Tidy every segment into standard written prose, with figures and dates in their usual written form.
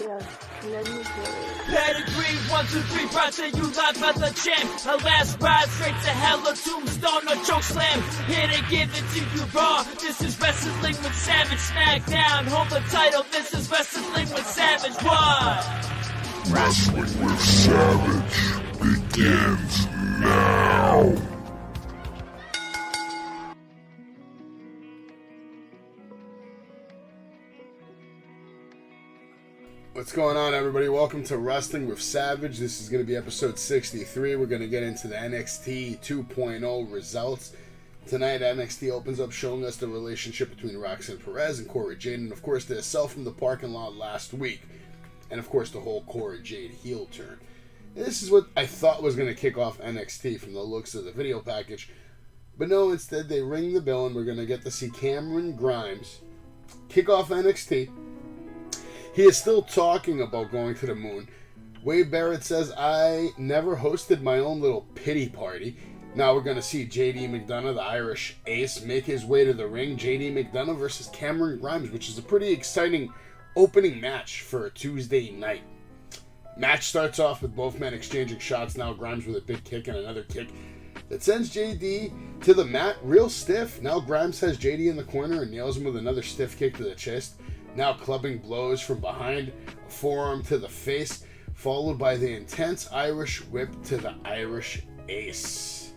Yeah, let me hear it. Pedigree, 1, 2, 3, brought to you live by the champ. Our last ride straight to hell, a tombstone, a choke slam. Here to give it to you raw. This is Wrestling with Savage. SmackDown, hold the title. This is Wrestling with Savage. What? Wrestling with Savage begins now. What's going on, everybody? Welcome to Wrestling with Savage. This is going to be episode 63. We're going to get into the NXT 2.0 results. Tonight, NXT opens up showing us the relationship between Roxanne Perez and Cora Jade, and of course, the assault from the parking lot last week, and of course, the whole Cora Jade heel turn. This is what I thought was going to kick off NXT from the looks of the video package, but no, instead, they ring the bell, and we're going to get to see Cameron Grimes kick off NXT. He is still talking about going to the moon. Wade Barrett says, I never hosted my own little pity party. Now we're going to see JD McDonough, the Irish ace, make his way to the ring. JD McDonough versus Cameron Grimes, which is a pretty exciting opening match for a Tuesday night. Match starts off with both men exchanging shots. Now Grimes with a big kick and another kick that sends JD to the mat real stiff. Now Grimes has JD in the corner and nails him with another stiff kick to the chest. Now clubbing blows from behind, a forearm to the face, followed by the intense Irish whip to the Irish ace.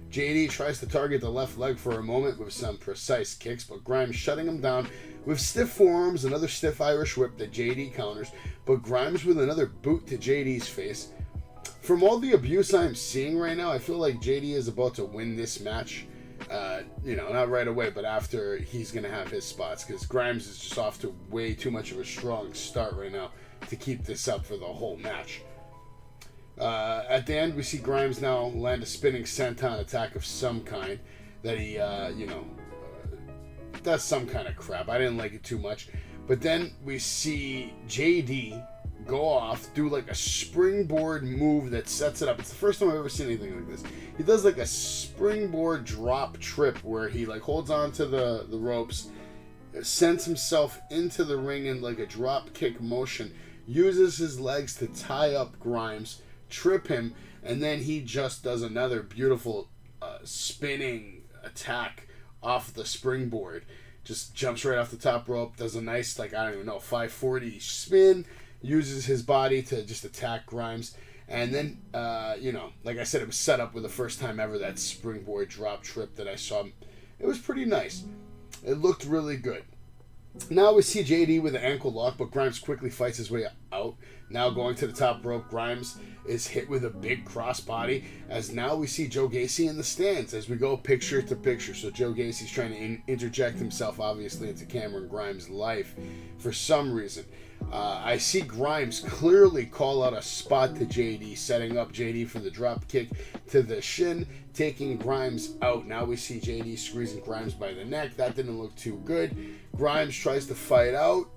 JD tries to target the left leg for a moment with some precise kicks, but Grimes shutting him down with stiff forearms, another stiff Irish whip that JD counters, but Grimes with another boot to JD's face. From all the abuse I'm seeing right now, I feel like JD is about to win this match. Not right away, but after he's going to have his spots, because Grimes is just off to way too much of a strong start right now to keep this up for the whole match. At the end, we see Grimes now land a spinning senton attack of some kind that he, does some kind of crap. I didn't like it too much. But then we see JD go off, do like a springboard move that sets it up. It's the first time I've ever seen anything like this. He does like a springboard drop trip where he like holds on to the ropes, sends himself into the ring in like a drop kick motion, uses his legs to tie up Grimes, trip him, and then he just does another beautiful spinning attack off the springboard. Just jumps right off the top rope, does a nice 540 spin, uses his body to just attack Grimes. And then, like I said, it was set up with the first time ever that springboard drop trip that I saw. It was pretty nice. It looked really good. Now we see JD with an ankle lock, but Grimes quickly fights his way out. Now going to the top rope, Grimes is hit with a big crossbody, as now we see Joe Gacy in the stands as we go picture to picture. So Joe Gacy's trying to interject himself, obviously, into Cameron Grimes' life for some reason. I see Grimes clearly call out a spot to JD, setting up JD for the drop kick to the shin, taking Grimes out. Now we see JD squeezing Grimes by the neck. That didn't look too good. Grimes tries to fight out.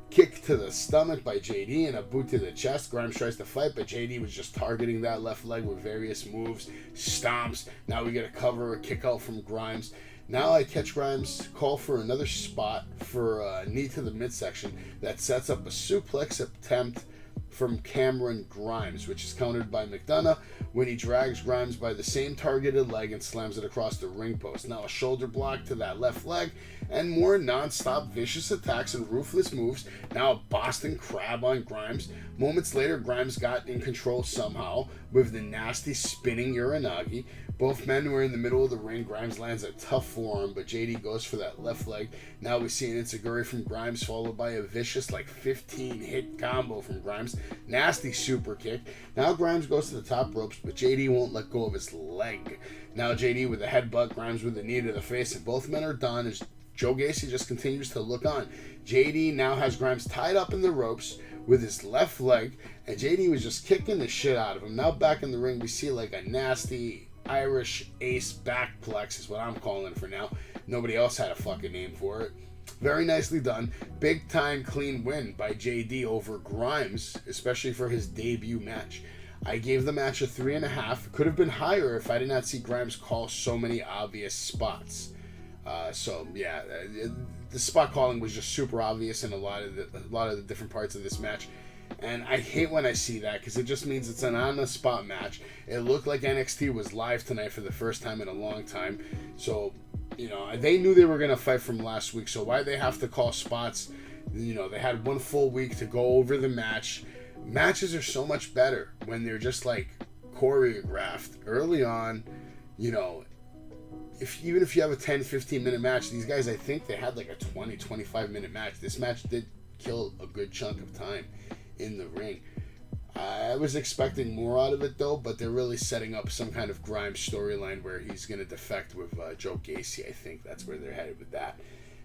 Kick to the stomach by JD and a boot to the chest. Grimes tries to fight, but JD was just targeting that left leg with various moves, stomps. Now we get a cover, a kick out from Grimes. Now I catch Grimes call for another spot for a knee to the midsection that sets up a suplex attempt from Cameron Grimes, which is countered by McDonough when he drags Grimes by the same targeted leg and slams it across the ring post. Now a shoulder block to that left leg and more non-stop vicious attacks and ruthless moves. Now a Boston Crab on Grimes. Moments later, Grimes got in control somehow with the nasty spinning Uranagi. Both men were in the middle of the ring. Grimes lands a tough forearm, but JD goes for that left leg. Now we see an enziguri from Grimes, followed by a vicious 15-hit combo from Grimes. Nasty super kick. Now Grimes goes to the top ropes, but JD won't let go of his leg. Now JD with a headbutt, Grimes with a knee to the face, and both men are done as Joe Gacy just continues to look on. JD now has Grimes tied up in the ropes with his left leg, and JD was just kicking the shit out of him. Now back in the ring, we see like a nasty Irish ace backplex is what I'm calling it for now. Nobody else had a fucking name for it. Very nicely done. Big time clean win by JD over Grimes, especially for his debut match. I gave the match a 3.5. Could have been higher if I did not see Grimes call so many obvious spots. The spot calling was just super obvious in a lot of the different parts of this match. And I hate when I see that because it just means it's an on-the-spot match. It looked like NXT was live tonight for the first time in a long time. So, you know, they knew they were going to fight from last week. So why they have to call spots? You know, they had one full week to go over the match. Matches are so much better when they're just like choreographed early on. You know, even if you have a 10-15 minute match, these guys, I think they had like a 20-25 minute match. This match did kill a good chunk of time in the ring. I was expecting more out of it though, but they're really setting up some kind of Grimes storyline where he's going to defect with Joe Gacy. I think that's where they're headed with that.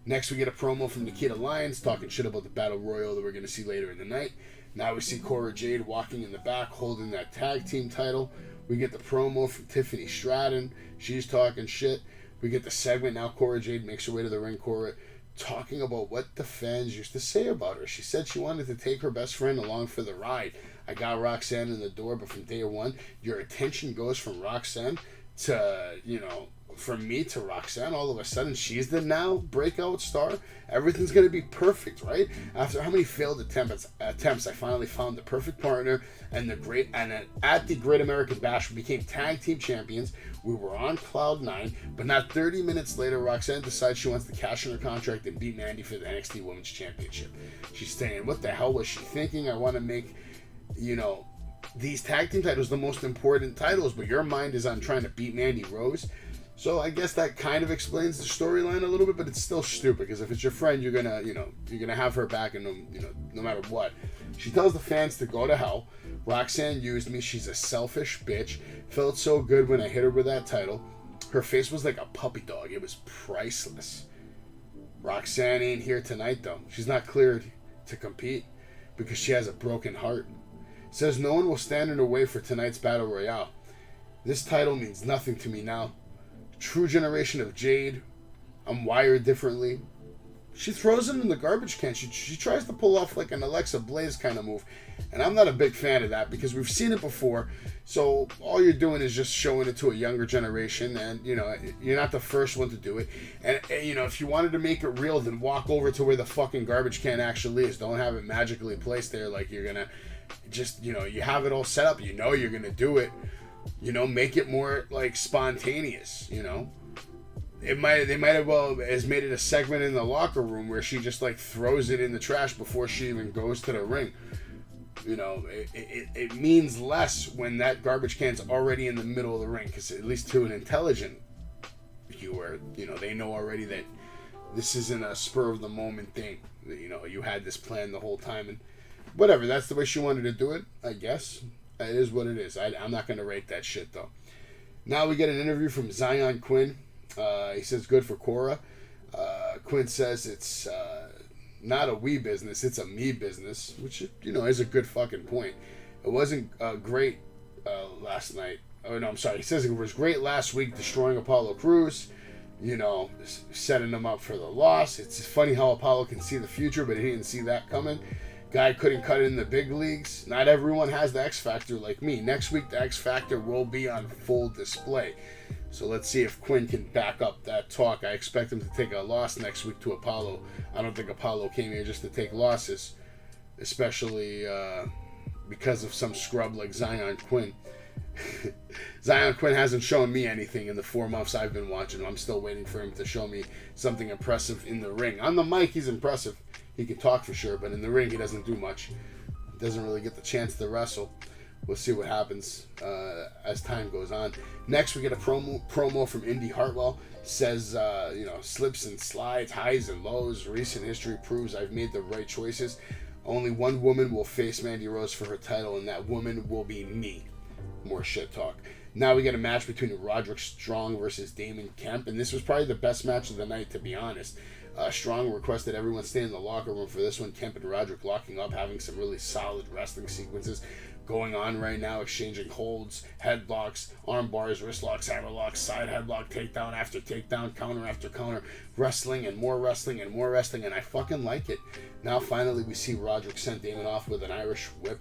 Next, we get a promo from Nikita Lyons talking shit about the Battle Royal that we're going to see later in the night. Now we see Cora Jade walking in the back holding that tag team title. We get the promo from Tiffany Stratton. She's talking shit. We get the segment. Now Cora Jade makes her way to the ring. Cora talking about what the fans used to say about her. She said she wanted to take her best friend along for the ride. I got Roxanne in the door, but from day one, your attention goes from Roxanne to, you know, from me to Roxanne. All of a sudden, she's the now breakout star. Everything's going to be perfect, right? After how many failed attempts, I finally found the perfect partner, and at the Great American Bash, we became tag team champions. We were on cloud 9, but not 30 minutes later, Roxanne decides she wants to cash in her contract and beat Mandy for the NXT Women's Championship. She's saying, what the hell was she thinking? I want to make, you know, these tag team titles the most important titles, but your mind is on trying to beat Mandy Rose. So I guess that kind of explains the storyline a little bit, but it's still stupid because if it's your friend, you're gonna have her back, and no matter what. She tells the fans to go to hell. Roxanne used me. She's a selfish bitch. Felt so good when I hit her with that title. Her face was like a puppy dog. It was priceless. Roxanne ain't here tonight though. She's not cleared to compete because she has a broken heart. Says no one will stand in her way for tonight's Battle Royale. This title means nothing to me now. True generation of Jade. I'm wired differently. She throws him in the garbage can. She tries to pull off like an Alexa Blaze kind of move. And I'm not a big fan of that because we've seen it before. So all you're doing is just showing it to a younger generation. And, you know, you're not the first one to do it. And you know, if you wanted to make it real, then walk over to where the fucking garbage can actually is. Don't have it magically placed there like you're going to just, you know, you have it all set up. You know you're going to do it. You know, make it more like spontaneous, you know. They might have well has made it a segment in the locker room where she just like throws it in the trash before she even goes to the ring. You know, it means less when that garbage can's already in the middle of the ring, because at least to an intelligent viewer, you know, they know already that this isn't a spur of the moment thing. You know, you had this plan the whole time, and whatever. That's the way she wanted to do it, I guess. It is what it is. I'm not going to rate that shit, though. Now we get an interview from Zion Quinn. He says, good for Cora. Quinn says it's not a we business, it's a me business, which, you know, is a good fucking point. It wasn't great last night. Oh, no, I'm sorry. He says it was great last week destroying Apollo Crews, you know, setting them up for the loss. It's funny how Apollo can see the future, but he didn't see that coming. Guy couldn't cut it in the big leagues. Not everyone has the X Factor like me. Next week, the X Factor will be on full display. So let's see if Quinn can back up that talk. I expect him to take a loss next week to Apollo. I don't think Apollo came here just to take losses, especially because of some scrub like Zion Quinn. Zion Quinn hasn't shown me anything in the 4 months I've been watching him. I'm still waiting for him to show me something impressive in the ring. On the mic, he's impressive. He can talk for sure, but in the ring, he doesn't do much. Doesn't really get the chance to wrestle. We'll see what happens as time goes on. Next, we get a promo from Indy Hartwell. Says, you know, slips and slides, highs and lows. Recent history proves I've made the right choices. Only one woman will face Mandy Rose for her title, and that woman will be me. More shit talk. Now we get a match between Roderick Strong versus Damon Kemp, and this was probably the best match of the night, to be honest. Strong requested everyone stay in the locker room for this one. Kemp and Roderick locking up, having some really solid wrestling sequences going on right now, exchanging holds, headlocks, arm bars, wrist locks, hammer locks, side headlock, takedown after takedown, counter after counter, wrestling and more wrestling and more wrestling, and I fucking like it. Now finally we see Roderick send Damon off with an Irish whip.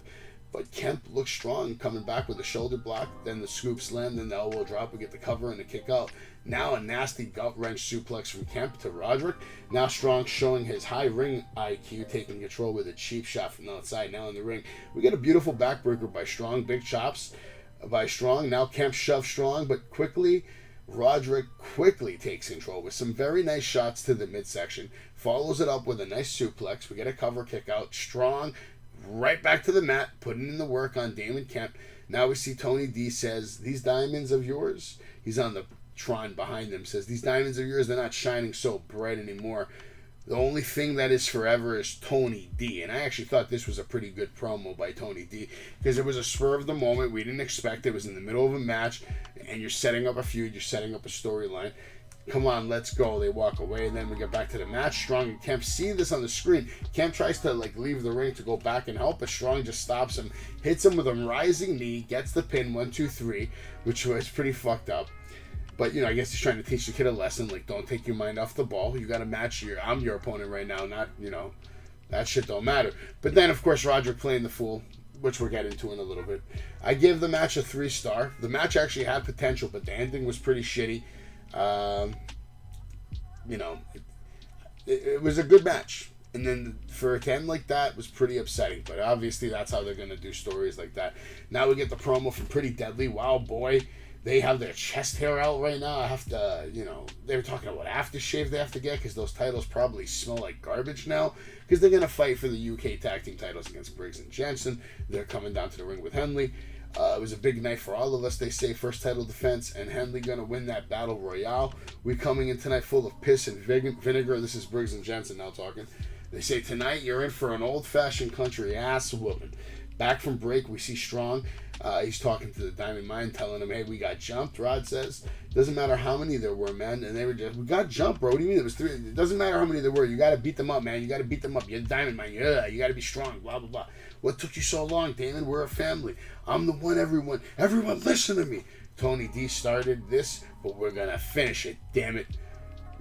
But Kemp looks strong, coming back with a shoulder block, then the scoop slam, then the elbow drop. We get the cover and the kick out. Now a nasty gut wrench suplex from Kemp to Roderick. Now Strong showing his high ring IQ, taking control with a cheap shot from the outside. Now in the ring, we get a beautiful backbreaker by Strong, big chops by Strong. Now Kemp shoves Strong, but quickly Roderick quickly takes control with some very nice shots to the midsection. Follows it up with a nice suplex. We get a cover kick out. Strong right back to the mat, putting in the work on Damon Kemp. Now we see Tony D says, "These diamonds of yours," he's on the Tron behind him, says, "These diamonds of yours, they're not shining so bright anymore. The only thing that is forever is Tony D." And I actually thought this was a pretty good promo by Tony D, because it was a spur of the moment. We didn't expect it. It was in the middle of a match, and you're setting up a feud, you're setting up a storyline. Come on, let's go. They walk away, and then we get back to the match. Strong and Kemp see this on the screen. Kemp tries to leave the ring to go back and help, but Strong just stops him, hits him with a rising knee, gets the pin, 1, 2, 3, which was pretty fucked up. But, I guess he's trying to teach the kid a lesson, don't take your mind off the ball. You got a match here. I'm your opponent right now, not, that shit don't matter. But then, of course, Roderick playing the fool, which we'll get into in a little bit. I give the match a 3-star. The match actually had potential, but the ending was pretty shitty. It was a good match, and then for it to end like that was pretty upsetting, but obviously that's how they're going to do stories like that. Now we get the promo from Pretty Deadly. Wow, boy, they have their chest hair out right now. I have to, they were talking about aftershave they have to get, because those titles probably smell like garbage now, because they're going to fight for the UK tag team titles against Briggs and Jensen. They're coming down to the ring with Henley. It was a big night for all of us, they say. First title defense, and Henley going to win that battle royale. We coming in tonight full of piss and vinegar. This is Briggs and Jensen now talking. They say, "Tonight you're in for an old-fashioned country ass whooping." Back from break, we see Strong. He's talking to the Diamond Mine, telling him, "Hey, we got jumped." Rod says, "Doesn't matter how many there were, man." And they were just, "We got jumped, bro. What do you mean it was 3? It doesn't matter how many there were. You got to beat them up, man. You got to beat them up. You're the Diamond Mine. Yeah, you got to be strong, blah, blah, blah. What took you so long, Damon? We're a family. I'm the one everyone listen to me. Tony D started this, but we're going to finish it, damn it."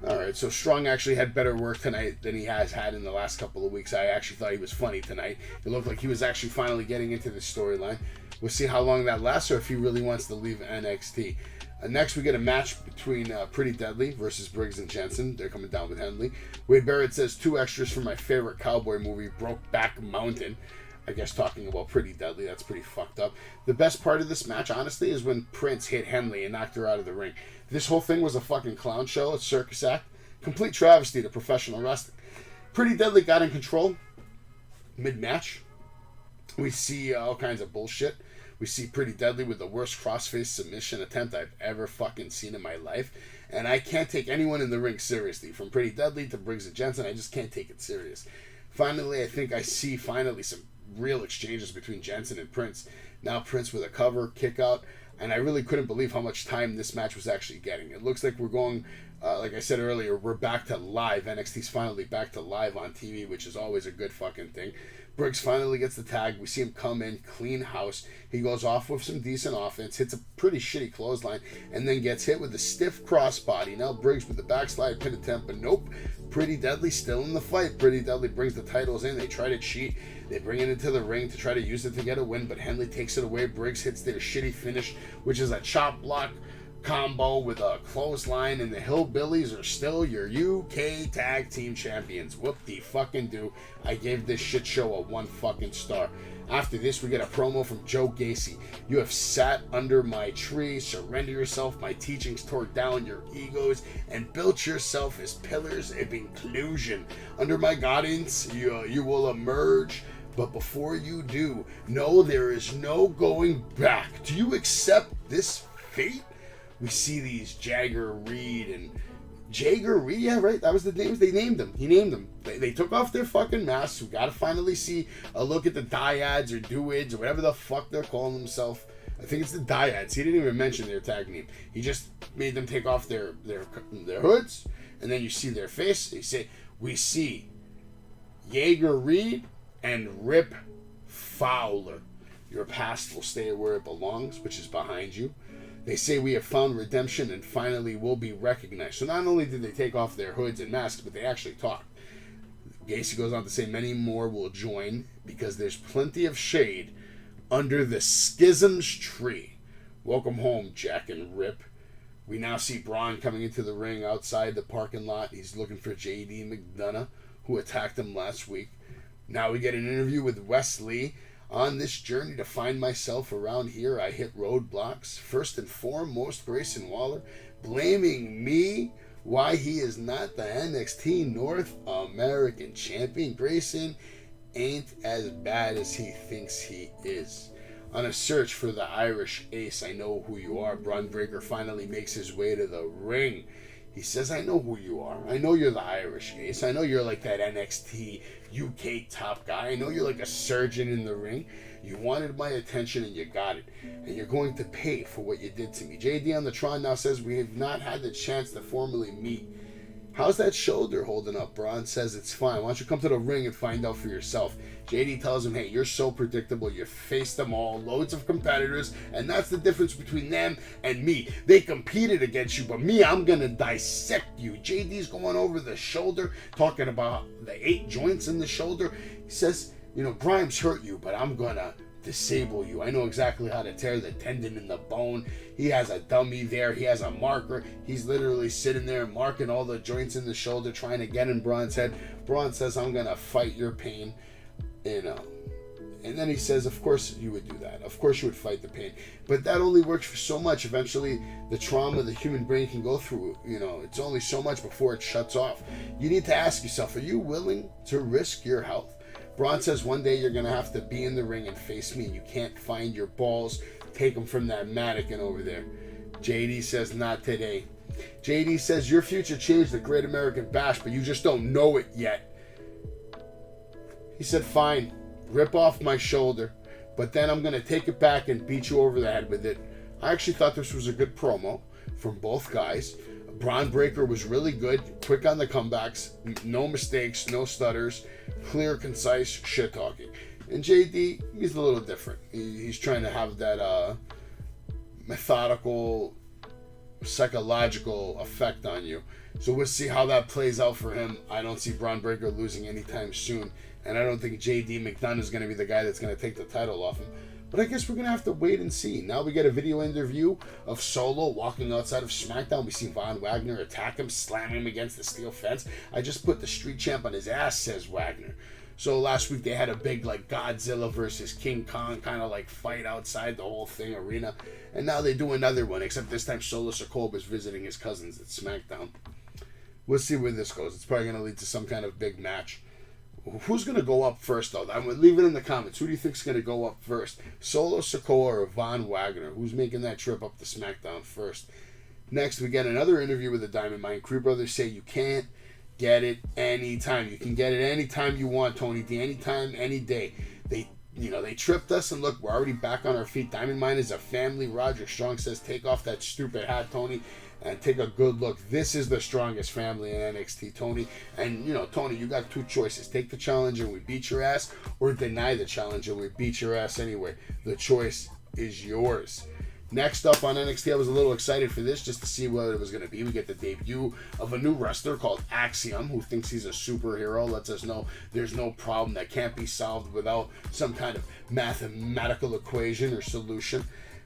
All right, so Strong actually had better work tonight than he has had in the last couple of weeks. I actually thought he was funny tonight. It looked like he was actually finally getting into the storyline. We'll see how long that lasts, or if he really wants to leave NXT. Next, we get a match between Pretty Deadly versus Briggs and Jensen. They're coming down with Henley. Wade Barrett says, 2 extras from my favorite cowboy movie, Brokeback Mountain. I guess talking about Pretty Deadly, that's pretty fucked up. The best part of this match, honestly, is when Prince hit Henley and knocked her out of the ring. This whole thing was a fucking clown show, a circus act. Complete travesty to professional wrestling. Pretty Deadly got in control mid-match. We see all kinds of bullshit. We see Pretty Deadly with the worst crossface submission attempt I've ever fucking seen in my life. And I can't take anyone in the ring seriously. From Pretty Deadly to Briggs and Jensen, I just can't take it serious. Finally, I think I see some real exchanges between Jensen and Prince. Now Prince with a cover, kick out, and I really couldn't believe how much time this match was actually getting. It looks like we're going, like I said earlier, we're back to live. NXT's finally back to live on TV, which is always a good fucking thing. Briggs finally gets the tag. We see him come in, clean house. He goes off with some decent offense, hits a pretty shitty clothesline, and then gets hit with a stiff crossbody. Now Briggs with the backslide pin attempt, but nope. Pretty Deadly still in the fight. Pretty Deadly brings the titles in. They try to cheat. They bring it into the ring to try to use it to get a win, but Henley takes it away. Briggs hits their shitty finish, which is a chop block combo with a clothesline, and the Hillbillies are still your UK Tag Team Champions. Whoop-de-fucking-do. I gave this shit show a 1 fucking star. After this, we get a promo from Joe Gacy. "You have sat under my tree, surrender yourself, my teachings tore down your egos, and built yourself as pillars of inclusion. Under my guidance, you will emerge. But before you do, know there is no going back. Do you accept this fate?" We see these Jagger Reed and Jagger Reed, yeah, right, that was the names they named them. He named them. They took off their fucking masks. We gotta finally see a look at the dyads or duids or whatever the fuck they're calling themselves. I think it's the dyads. He didn't even mention their tag name. He just made them take off their hoods, and then you see their face. They say, "We see Jaeger Reed and Rip Fowler. Your past will stay where it belongs, which is behind you. They say we have found redemption and finally will be recognized." So not only did they take off their hoods and masks, but they actually talked. Gacy goes on to say many more will join because there's plenty of shade under the Schism's tree. Welcome home, Jack and Rip. We now see Braun coming into the ring outside the parking lot. He's looking for JD McDonough, who attacked him last week. Now we get an interview with Wesley. On this journey to find myself around here, I hit roadblocks. First and foremost, Grayson Waller blaming me why he is not the NXT North American champion. Grayson ain't as bad as he thinks he is. On a search for the Irish ace, I know who you are. Braun Breaker finally makes his way to the ring. He says, I know who you are. I know you're the Irish ace. I know you're like that NXT UK top guy. I know you're like a surgeon in the ring. You wanted my attention and you got it. And you're going to pay for what you did to me. JD on the Tron now says, we have not had the chance to formally meet. How's that shoulder holding up? Braun says it's fine. Why don't you come to the ring and find out for yourself? JD tells him, hey, you're so predictable. You faced them all, loads of competitors, and that's the difference between them and me. They competed against you, but me, I'm going to dissect you. JD's going over the shoulder, talking about the 8 joints in the shoulder. He says, Grimes hurt you, but I'm going to disable you. I know exactly how to tear the tendon in the bone. He has a dummy there. He has a marker. He's literally sitting there marking all the joints in the shoulder, trying to get in Braun's head. Braun says, I'm going to fight your pain. And then he says, of course you would do that. Of course you would fight the pain. But that only works for so much. Eventually, the trauma the human brain can go through, it's only so much before it shuts off. You need to ask yourself, are you willing to risk your health? Braun says one day you're going to have to be in the ring and face me. You can't find your balls. Take them from that mannequin over there. JD says, not today. JD says, your future changed the Great American Bash, but you just don't know it yet. He said, fine, rip off my shoulder, but then I'm going to take it back and beat you over the head with it. I actually thought this was a good promo from both guys. Braun Breaker was really good, quick on the comebacks, no mistakes, no stutters, clear, concise shit talking. And JD, he's a little different. He's trying to have that methodical, psychological effect on you. So we'll see how that plays out for him. I don't see Braun Breaker losing anytime soon. And I don't think JD McDonough is going to be the guy that's going to take the title off him. But I guess we're going to have to wait and see. Now we get a video interview of Solo walking outside of SmackDown. We see Von Wagner attack him, slam him against the steel fence. I just put the street champ on his ass, says Wagner. So last week they had a big Godzilla versus King Kong kind of fight outside the whole thing arena. And now they do another one, except this time Solo Sikoa is visiting his cousins at SmackDown. We'll see where this goes. It's probably going to lead to some kind of big match. Who's going to go up first, though? I'm going to leave it in the comments. Who do you think is going to go up first? Solo Sikoa or Von Wagner? Who's making that trip up to SmackDown first? Next, we get another interview with the Diamond Mine. Crew Brothers say you can't get it anytime. You can get it anytime you want, Tony D. Anytime, any day. They tripped us, and look, we're already back on our feet. Diamond Mine is a family. Roger Strong says, take off that stupid hat, Tony, and take a good look. This is the strongest family in NXT, Tony. And, Tony, you got 2 choices. Take the challenge and we beat your ass, or deny the challenge and we beat your ass anyway. The choice is yours. Next up on NXT, I was a little excited for this just to see what it was going to be. We get the debut of a new wrestler called Axiom, who thinks he's a superhero. Lets us know there's no problem that can't be solved without some kind of mathematical equation or solution.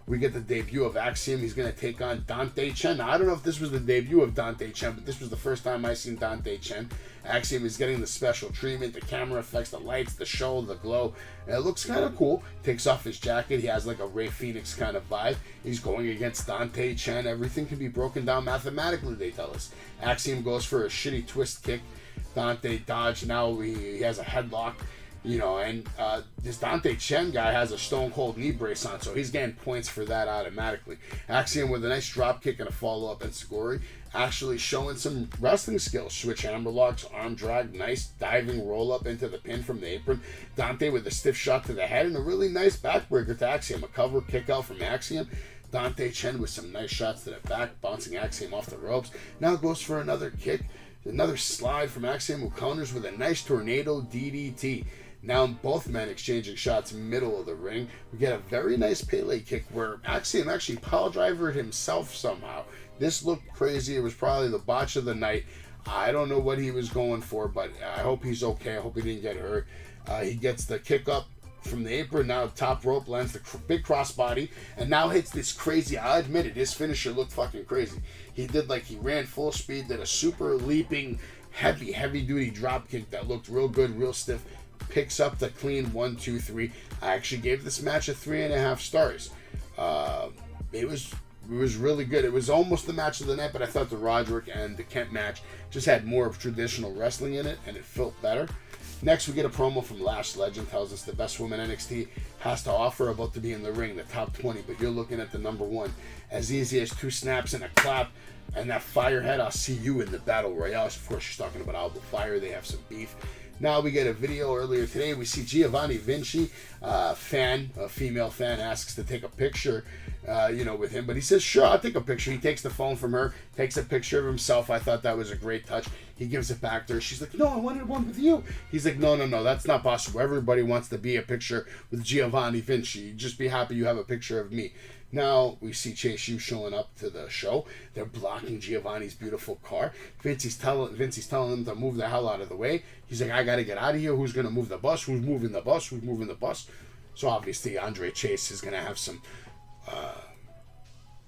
We get the debut of Axiom. He's going to take on Dante Chen. Now, I don't know if this was the debut of Dante Chen, but this was the first time I seen Dante Chen. Axiom is getting the special treatment, the camera effects, the lights, the show, the glow. And it looks kind of cool. Takes off his jacket. He has a Ray Phoenix kind of vibe. He's going against Dante Chen. Everything can be broken down mathematically, they tell us. Axiom goes for a shitty twist kick. Dante dodged. Now he has a headlock. And this Dante Chen guy has a Stone Cold knee brace on, so he's getting points for that automatically. Axiom with a nice drop kick and a follow-up, and Seguri actually showing some wrestling skills. Switch hammerlocks, arm drag, nice diving roll-up into the pin from the apron. Dante with a stiff shot to the head and a really nice backbreaker to Axiom. A cover kick out from Axiom. Dante Chen with some nice shots to the back, bouncing Axiom off the ropes. Now goes for another kick. Another slide from Axiom, who counters with a nice tornado DDT. Now both men exchanging shots middle of the ring. We get a very nice Pele kick where Axiom actually pile drivered himself somehow. This looked crazy. It was probably the botch of the night. I don't know what he was going for, but I hope he's okay. I hope he didn't get hurt. He gets the kick up from the apron, now top rope, lands the big crossbody, and now hits this crazy, I'll admit it, his finisher looked fucking crazy. He ran full speed, did a super leaping, heavy duty drop kick that looked real good, real stiff. Picks up the clean 1, 2, 3. I actually gave this match a 3.5 stars. It was really good. It was almost the match of the night, but I thought the Roderick and the Kent match just had more of traditional wrestling in it, and it felt better. Next, we get a promo from Lash Legend, tells us the best woman NXT has to offer, about to be in the ring, the top 20, but you're looking at the number 1. As easy as 2 snaps and a clap, and that firehead, I'll see you in the Battle Royale. Of course, she's talking about Alba Fire. They have some beef. Now we get a video earlier today. We see Giovanni Vinci, a female fan, asks to take a picture, with him. But he says, sure, I'll take a picture. He takes the phone from her, takes a picture of himself. I thought that was a great touch. He gives it back to her. She's like, no, I wanted one with you. He's like, no, that's not possible. Everybody wants to be a picture with Giovanni Vinci. Just be happy you have a picture of me. Now we see Chase U showing up to the show. They're blocking Giovanni's beautiful car. Vincey's telling them to move the hell out of the way. He's like, I gotta get out of here. Who's gonna move the bus? Who's moving the bus? Who's moving the bus? So obviously Andre Chase is gonna have some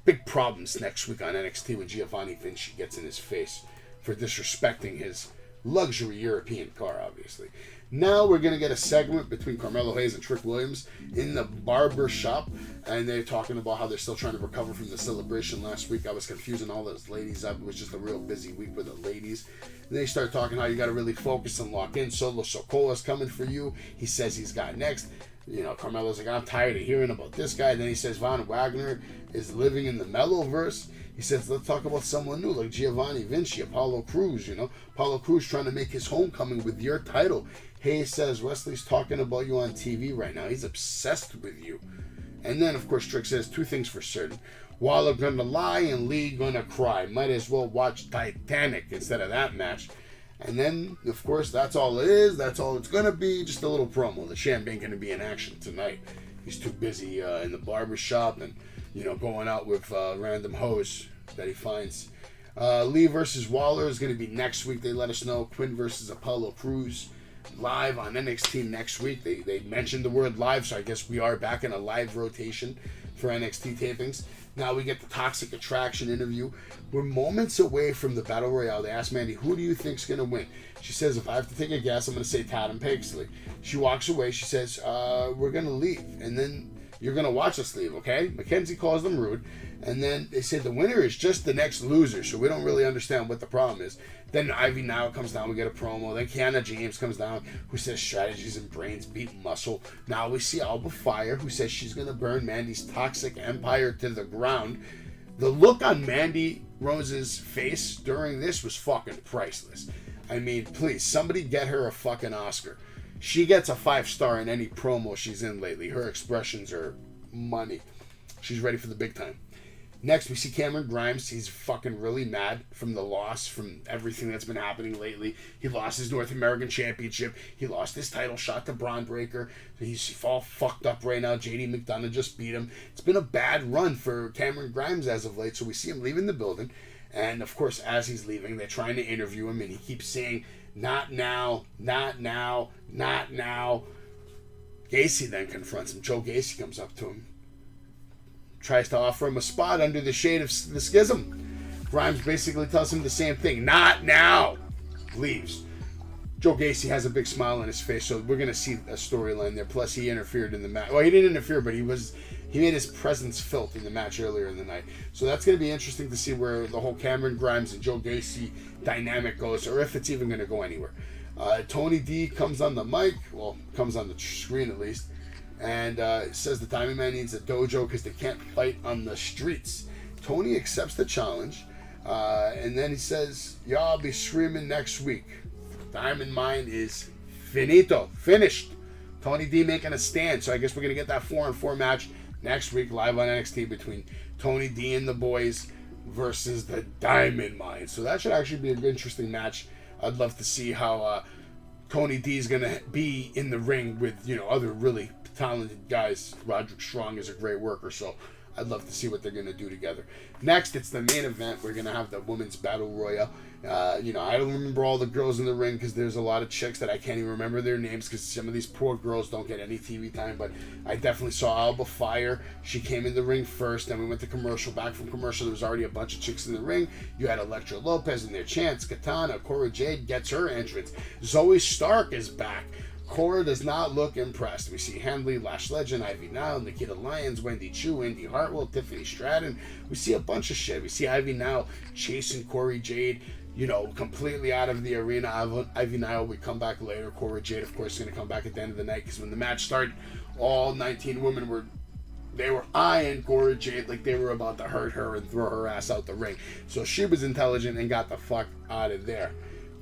big problems next week on NXT when Giovanni Vinci gets in his face for disrespecting his luxury European car, obviously. Now we're going to get a segment between Carmelo Hayes and Trick Williams in the barber shop, and they're talking about how they're still trying to recover from the celebration last week. I was confusing all those ladies up. It was just a real busy week with the ladies. And they start talking how you got to really focus and lock in. Solo Sokola's coming for you. He says he's got next. Carmelo's like, I'm tired of hearing about this guy. Then he says Von Wagner is living in the Mellowverse. He says, let's talk about someone new like Giovanni Vinci, Apollo Crews, Apollo Crews trying to make his homecoming with your title. Hayes says, Wesley's talking about you on TV right now. He's obsessed with you. And then, of course, Trick says 2 things for certain. Waller gonna lie and Lee gonna cry. Might as well watch Titanic instead of that match. And then, of course, that's all it is. That's all it's gonna be. Just a little promo. The Champ ain't gonna be in action tonight. He's too busy in the barber shop and, going out with random hoes that he finds. Lee versus Waller is going to be next week. They let us know. Quinn versus Apollo Crews live on NXT next week. They mentioned the word live, so I guess we are back in a live rotation for NXT tapings. Now we get the Toxic Attraction interview. We're moments away from the Battle Royale. They asked Mandy, who do you think's going to win? She says, if I have to take a guess, I'm going to say Tatum Paxley. She walks away. She says, we're going to leave. And then you're going to watch us leave, okay? Mackenzie calls them rude. And then they say the winner is just the next loser, so we don't really understand what the problem is. Then Ivy Now comes down, we get a promo. Then Kiana James comes down, who says strategies and brains beat muscle. Now we see Alba Fire, who says she's going to burn Mandy's toxic empire to the ground. The look on Mandy Rose's face during this was fucking priceless. I mean, please, somebody get her a fucking Oscar. She gets a 5-star in any promo she's in lately. Her expressions are money. She's ready for the big time. Next, we see Cameron Grimes. He's fucking really mad from the loss, from everything that's been happening lately. He lost his North American Championship. He lost his title shot to Braun Breaker. He's all fucked up right now. JD McDonough just beat him. It's been a bad run for Cameron Grimes as of late, so we see him leaving the building. And, of course, as he's leaving, they're trying to interview him, and he keeps saying, not now, not now, not now. Gacy then confronts him. Joe Gacy comes up to him, tries to offer him a spot under the shade of the schism. Grimes basically tells him the same thing. Not now. Leaves. Joe Gacy has a big smile on his face, so we're going to see a storyline there. Plus, he interfered in the match. Well, he didn't interfere, but he made his presence felt in the match earlier in the night. So that's going to be interesting to see where the whole Cameron Grimes and Joe Gacy dynamic goes, or if it's even going to go anywhere. Tony D comes on the mic, well, comes on the screen at least, and says the Diamond Man needs a dojo because they can't fight on the streets. Tony accepts the challenge, and then he says, y'all be screaming next week. Diamond Mine is finito, finished. Tony D making a stand, so I guess we're going to get that 4-on-4 match next week live on NXT between Tony D and the boys versus the Diamond Mine. So that should actually be an interesting match. I'd love to see how Tony D is going to be in the ring with, other really talented guys. Roderick Strong is a great worker, so I'd love to see what they're going to do together. Next, it's the main event. We're going to have the Women's Battle Royale. I don't remember all the girls in the ring because there's a lot of chicks that I can't even remember their names because some of these poor girls don't get any TV time. But I definitely saw Alba Fire. She came in the ring first. Then we went to commercial. Back from commercial, there was already a bunch of chicks in the ring. You had Elektra Lopez and their chance. Katana, Cora Jade gets her entrance. Zoe Stark is back. Cora does not look impressed. We see Handley, Lash Legend, Ivy Nile, Nikita Lyons, Wendy Chu, Indy Hartwell, Tiffany Stratton. We see a bunch of shit. We see Ivy Nile chasing Corey Jade, completely out of the arena. Ivy Nile, we come back later. Cora Jade, of course, is going to come back at the end of the night because when the match started, all 19 women were eyeing Cora Jade like they were about to hurt her and throw her ass out the ring. So she was intelligent and got the fuck out of there.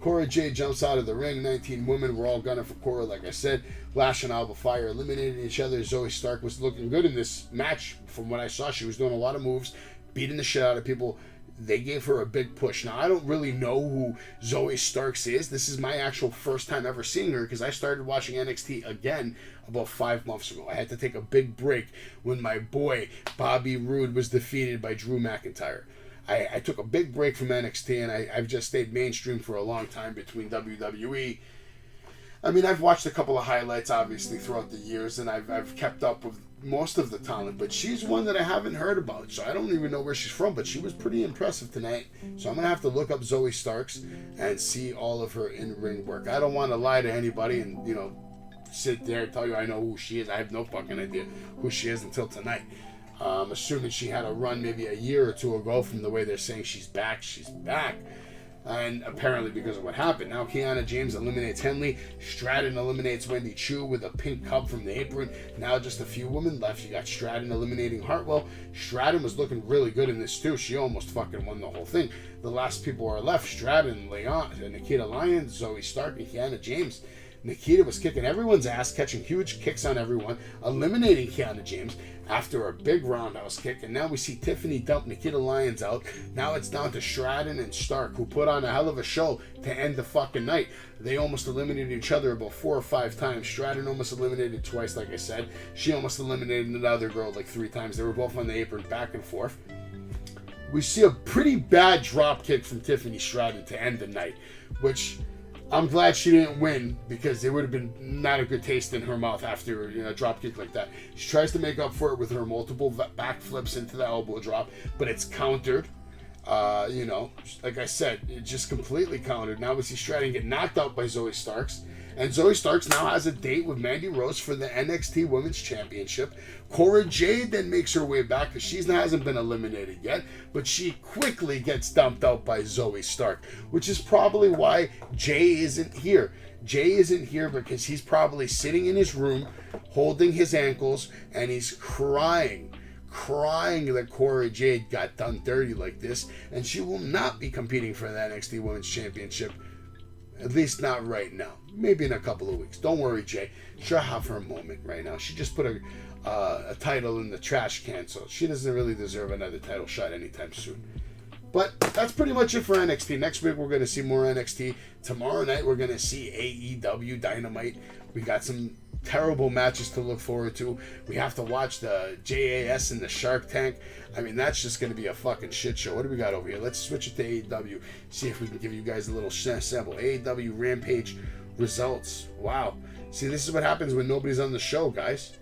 Cora Jade jumps out of the ring. 19 women were all gunning for Cora, like I said. Lash and Alba Fire eliminated each other. Zoe Stark was looking good in this match. From what I saw, she was doing a lot of moves, beating the shit out of people. They gave her a big push. Now, I don't really know who Zoe Starks is. This is my actual first time ever seeing her because I started watching NXT again about 5 months ago. I had to take a big break when my boy Bobby Roode was defeated by Drew McIntyre. I took a big break from NXT, and I've just stayed mainstream for a long time between WWE. I mean, I've watched a couple of highlights, obviously, throughout the years, and I've kept up with most of the talent, but she's one that I haven't heard about, so I don't even know where she's from, but she was pretty impressive tonight. So I'm going to have to look up Zoe Starks and see all of her in-ring work. I don't want to lie to anybody and, sit there and tell you I know who she is. I have no fucking idea who she is until tonight. Assuming she had a run maybe a year or two ago from the way they're saying she's back. And apparently because of what happened. Now Kiana James eliminates Henley. Stratton eliminates Wendy Chu with a pink cup from the apron. Now just a few women left. You got Stratton eliminating Hartwell. Stratton was looking really good in this too. She almost fucking won the whole thing. The last people are left. Stratton, Leon, Nikita Lyons, Zoe Stark, and Kiana James. Nikita was kicking everyone's ass, catching huge kicks on everyone, eliminating Kiana James after a big roundhouse kick. And now we see Tiffany dump Nikita Lyons out. Now it's down to Stratton and Stark, who put on a hell of a show to end the fucking night. They almost eliminated each other about 4 or 5 times. Stratton almost eliminated twice, like I said. She almost eliminated another girl like 3 times. They were both on the apron back and forth. We see a pretty bad drop kick from Tiffany Stratton to end the night, which I'm glad she didn't win because it would have been not a good taste in her mouth after a drop kick like that. She tries to make up for it with her multiple back flips into the elbow drop, but it's countered. Like I said, it just completely countered. Now we see Stratton get knocked out by Zoe Starks. And Zoe Starks now has a date with Mandy Rose for the NXT Women's Championship. Cora Jade then makes her way back because she hasn't been eliminated yet, but she quickly gets dumped out by Zoe Stark, which is probably why Jay isn't here. Jay isn't here because he's probably sitting in his room holding his ankles and he's crying that Cora Jade got done dirty like this, and she will not be competing for the NXT Women's Championship. At least not right now. Maybe in a couple of weeks. Don't worry, Jay. She'll have her moment right now. She just put a title in the trash can, so she doesn't really deserve another title shot anytime soon. But that's pretty much it for NXT. Next week, we're going to see more NXT. Tomorrow night, we're going to see AEW Dynamite. We got some terrible matches to look forward to. We have to watch the JAS and the Shark Tank. I mean, that's just going to be a fucking shit show. What do we got over here? Let's switch it to AEW. See if we can give you guys a little sample. AEW Rampage results. Wow. See, this is what happens when nobody's on the show, guys.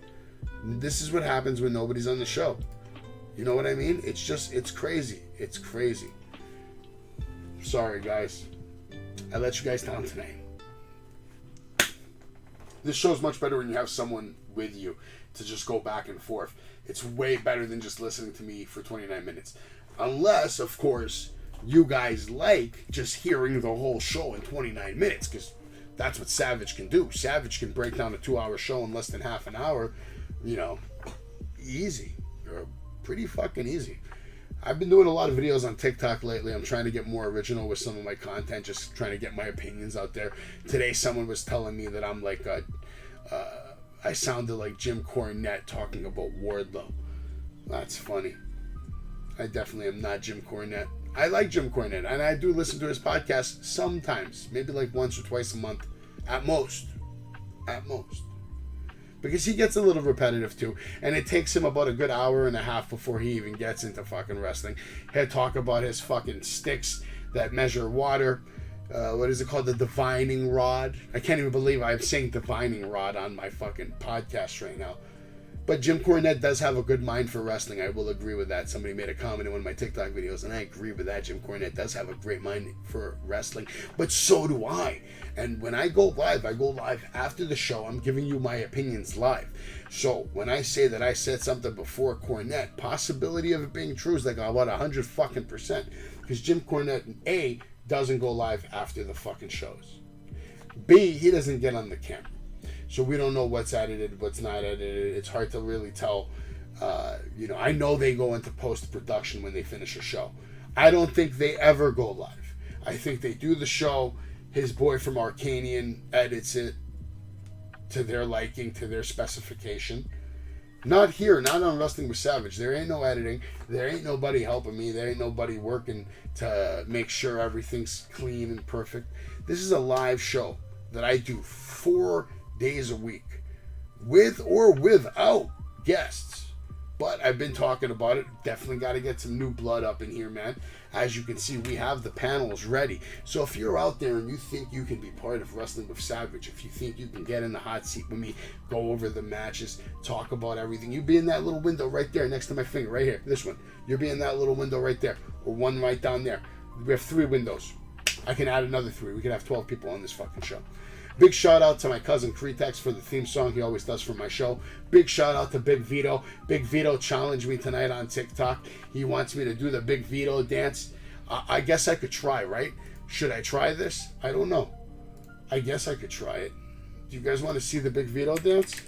This is what happens when nobody's on the show. You know what I mean? It's crazy. It's crazy. Sorry, guys. I let you guys down tonight. This show's much better when you have someone with you to just go back and forth. It's way better than just listening to me for 29 minutes. Unless, of course, you guys like just hearing the whole show in 29 minutes, because that's what Savage can do. Savage can break down a 2-hour show in less than half an hour. Easy. Pretty fucking easy. I've been doing a lot of videos on TikTok lately. I'm trying to get more original with some of my content, just trying to get my opinions out there. Today, someone was telling me that I'm like I sounded like Jim Cornette talking about Wardlow. That's funny. I definitely am not Jim Cornette. I like Jim Cornette, and I do listen to his podcast sometimes, maybe like once or twice a month, at most. Because he gets a little repetitive too, and it takes him about a good hour and a half before he even gets into fucking wrestling. He'll talk about his fucking sticks that measure water. What is it called? The divining rod. I can't even believe I'm saying divining rod on my fucking podcast right now. But Jim Cornette does have a good mind for wrestling. I will agree with that. Somebody made a comment in one of my TikTok videos, and I agree with that. Jim Cornette does have a great mind for wrestling, but so do I. And when I go live after the show. I'm giving you my opinions live. So when I say that I said something before Cornette, possibility of it being true is like about 100%. Because Jim Cornette, A, doesn't go live after the fucking shows. B, he doesn't get on the camera. So we don't know what's edited, what's not edited. It's hard to really tell. I know they go into post-production when they finish a show. I don't think they ever go live. I think they do the show. His boy from Arcanian edits it to their liking, to their specification. Not here, not on Wrestling with Savage. There ain't no editing. There ain't nobody helping me. There ain't nobody working to make sure everything's clean and perfect. This is a live show that I do 4 days a week, with or without guests. But I've been talking about it. Definitely got to get some new blood up in here, man. As you can see, we have the panels ready. So if you're out there and you think you can be part of Wrestling with Savage, if you think you can get in the hot seat with me, go over the matches, talk about everything, you be in that little window right there next to my finger, right here, this one. You'll be in that little window right there, or one right down there. We have 3 windows. I can add another 3. We could have 12 people on this fucking show. Big shout out to my cousin Crittext for the theme song he always does for my show. Big shout out to Big Vito. Big Vito challenged me tonight on TikTok. He wants me to do the Big Vito dance. I guess I could try, right? Should I try this? I don't know. I guess I could try it. Do you guys want to see the Big Vito dance?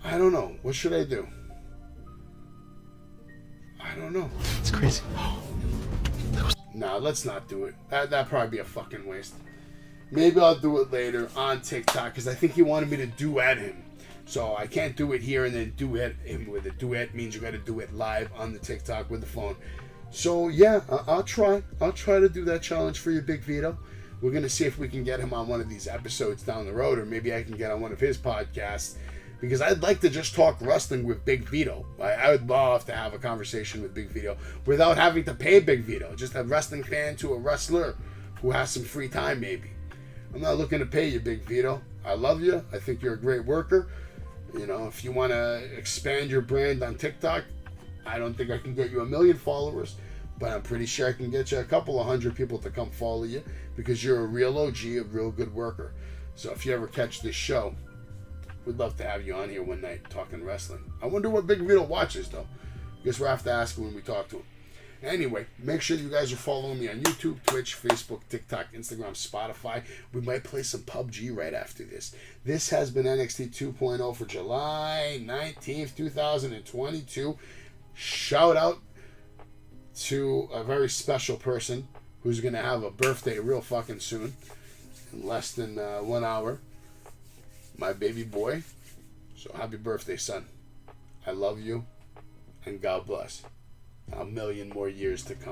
I don't know. What should I do? I don't know. It's crazy. Nah, let's not do it. That'd probably be a fucking waste. Maybe I'll do it later on TikTok, because I think he wanted me to duet him. So I can't do it here and then duet him with it. Duet means you got to do it live on the TikTok with the phone. So yeah, I'll try. I'll try to do that challenge for you, Big Vito. We're going to see if we can get him on one of these episodes down the road, or maybe I can get on one of his podcasts, because I'd like to just talk wrestling with Big Vito. I would love to have a conversation with Big Vito without having to pay Big Vito. Just a wrestling fan to a wrestler who has some free time, maybe. I'm not looking to pay you, Big Vito. I love you. I think you're a great worker. You know, if you want to expand your brand on TikTok, I don't think I can get you 1 million followers, but I'm pretty sure I can get you a couple of 100 people to come follow you, because you're a real OG, a real good worker. So if you ever catch this show, we'd love to have you on here one night talking wrestling. I wonder what Big Vito watches, though. Guess we'll have to ask him when we talk to him. Anyway, make sure you guys are following me on YouTube, Twitch, Facebook, TikTok, Instagram, Spotify. We might play some PUBG right after this. This has been NXT 2.0 for July 19th, 2022. Shout out to a very special person who's going to have a birthday real fucking soon, in less than 1 hour. My baby boy. So happy birthday, son. I love you, and God bless. 1 million more years to come.